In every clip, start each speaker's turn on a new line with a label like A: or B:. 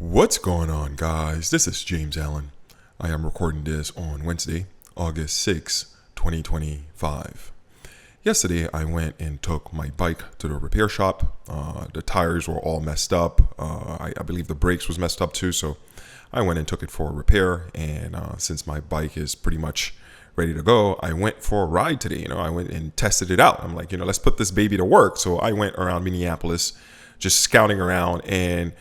A: What's going on, guys? This is James Allen. I am recording this on Wednesday, August 6, 2025. Yesterday, I went and took my bike to the repair shop. The tires were all messed up. I believe the brakes was messed up too, so I went and took it for a repair. And since my bike is pretty much ready to go, I went for a ride today. I went and tested it out. I'm like, let's put this baby to work. So I went around Minneapolis, just scouting around, and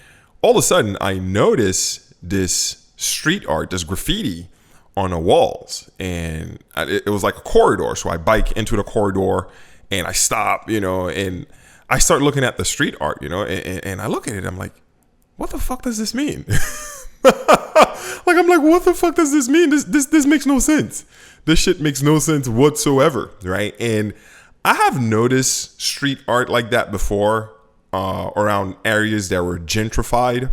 A: all of a sudden, I noticed this street art, this graffiti on the walls. And it was like a corridor. So I bike into the corridor and I stop, and I start looking at the street art, and I look at it. I'm like, what the fuck does this mean? I'm like, what the fuck does this mean? This makes no sense. This shit makes no sense whatsoever, right? And I have noticed street art like that before. Around areas that were gentrified,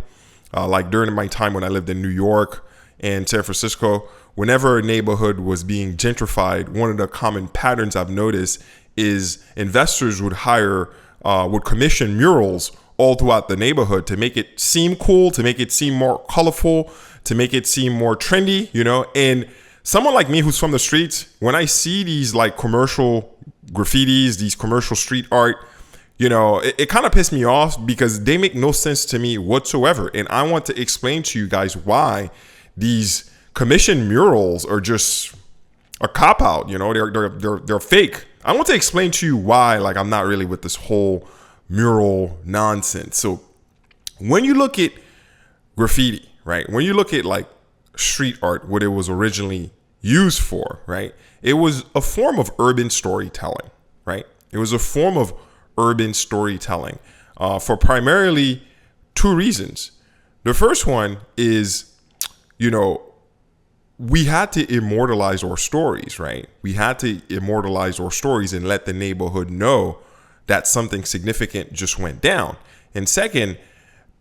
A: like during my time when I lived in New York and San Francisco. Whenever a neighborhood was being gentrified, one of the common patterns I've noticed is investors would commission murals all throughout the neighborhood to make it seem cool, to make it seem more colorful, to make it seem more trendy, and someone like me who's from the streets, when I see these like commercial graffitis, these commercial street art, it kind of pissed me off because they make no sense to me whatsoever. And I want to explain to you guys why these commission murals are just a cop out. They're fake. I want to explain to you why, I'm not really with this whole mural nonsense. So when you look at graffiti, right? When you look at street art, what it was originally used for, right? It was a form of urban storytelling, right? It was a form of urban storytelling for primarily two reasons. The first one is, we had to immortalize our stories, right? We had to immortalize our stories and let the neighborhood know that something significant just went down. And second,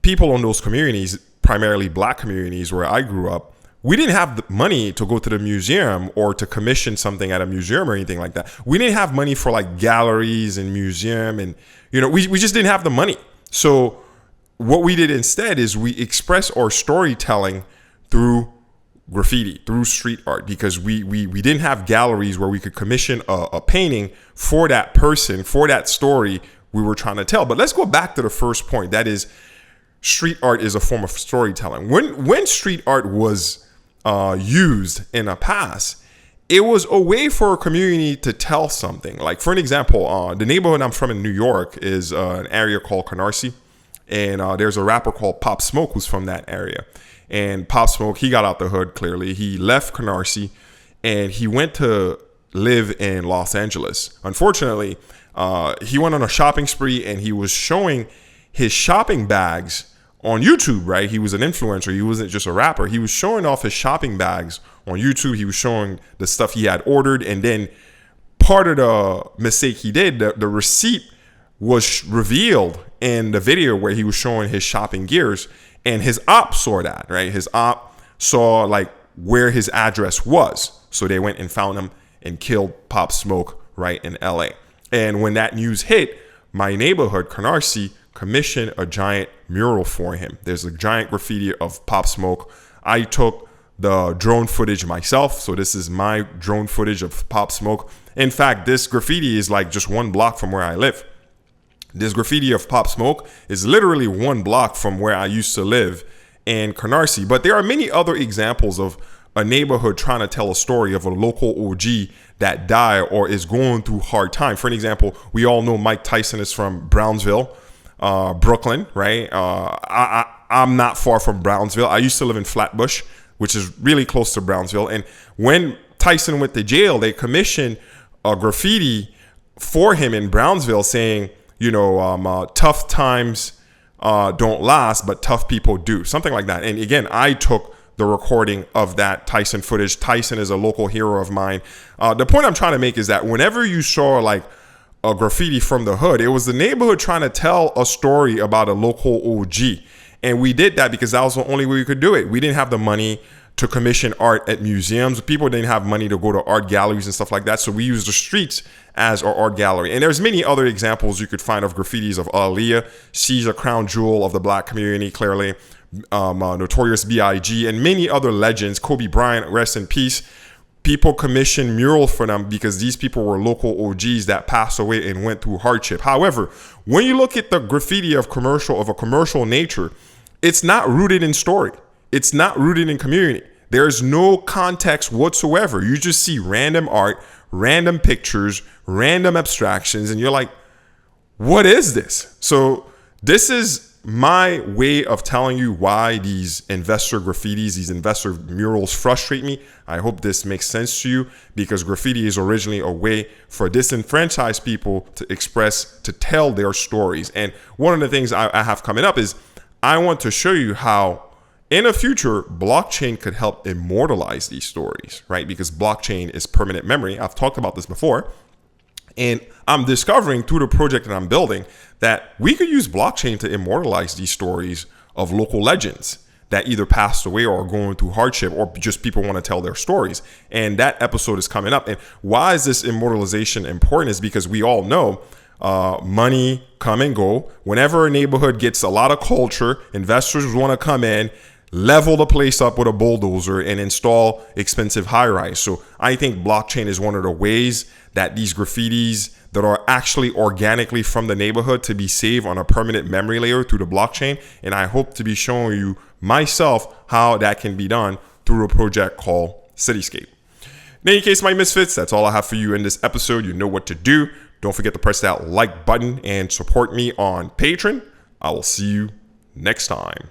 A: people in those communities, primarily black communities where I grew up, we didn't have the money to go to the museum or to commission something at a museum or anything like that. We didn't have money for galleries and museum, and we just didn't have the money. So what we did instead is we express our storytelling through graffiti, through street art, because we didn't have galleries where we could commission a painting for that person, for that story we were trying to tell. But let's go back to the first point. That is, street art is a form of storytelling. When street art was used in the past, it was a way for a community to tell something. Like, for an example, the neighborhood I'm from in New York is an area called Canarsie, and there's a rapper called Pop Smoke who's from that area. And Pop Smoke, he got out the hood, clearly. He left Canarsie and he went to live in Los Angeles. Unfortunately, he went on a shopping spree and he was showing his shopping bags on YouTube, right? He was an influencer. He wasn't just a rapper. He was showing off his shopping bags on YouTube. He was showing the stuff he had ordered. And then part of the mistake he did, the receipt was revealed in the video where he was showing his shopping gears. And his op saw that, right? His op saw where his address was. So they went and found him and killed Pop Smoke right in LA. And when that news hit, my neighborhood, Canarsie, commissioned a giant mural for him. There's a giant graffiti of Pop Smoke. I took the drone footage myself. So this is my drone footage of Pop Smoke. In fact, this graffiti is just one block from where I live. This graffiti of Pop Smoke is literally one block from where I used to live in Canarsie. But there are many other examples of a neighborhood trying to tell a story of a local OG that died or is going through hard time. For an example, we all know Mike Tyson is from Brownsville, Brooklyn, right? I'm not far from Brownsville. I used to live in Flatbush, which is really close to Brownsville. And when Tyson went to jail, they commissioned a graffiti for him in Brownsville saying, tough times don't last, but tough people do. Something like that. And again, I took the recording of that Tyson footage. Tyson is a local hero of mine. The point I'm trying to make is that whenever you saw a graffiti from the hood, it was the neighborhood trying to tell a story about a local OG. And we did that because that was the only way we could do it. We didn't have the money to commission art at museums. People didn't have money to go to art galleries and stuff like that. So we used the streets as our art gallery. And there's many other examples you could find of graffitis of Aaliyah. She's a crown jewel of the black community, clearly. Notorious B.I.G., and many other legends. Kobe Bryant, rest in peace. People commissioned murals for them because these people were local OGs that passed away and went through hardship. However, when you look at the graffiti of a commercial nature, it's not rooted in story. It's not rooted in community. There's no context whatsoever. You just see random art, random pictures, random abstractions, and you're like, what is this? So this is my way of telling you why these investor graffitis, these investor murals frustrate me. I hope this makes sense to you, because graffiti is originally a way for disenfranchised people to express, to tell their stories. And one of the things I have coming up is I want to show you how in the future, blockchain could help immortalize these stories, right? Because blockchain is permanent memory. I've talked about this before. And I'm discovering through the project that I'm building that we could use blockchain to immortalize these stories of local legends that either passed away or are going through hardship, or just people want to tell their stories. And that episode is coming up. And why is this immortalization important? Is because we all know money come and go. Whenever a neighborhood gets a lot of culture, investors want to come in, level the place up with a bulldozer, and install expensive high-rise. So I think blockchain is one of the ways that these graffitis that are actually organically from the neighborhood to be saved on a permanent memory layer through the blockchain. And I hope to be showing you myself how that can be done through a project called CityXcape. In any case, my misfits, that's all I have for you in this episode. You know what to do. Don't forget to press that like button and support me on Patreon. I will see you next time.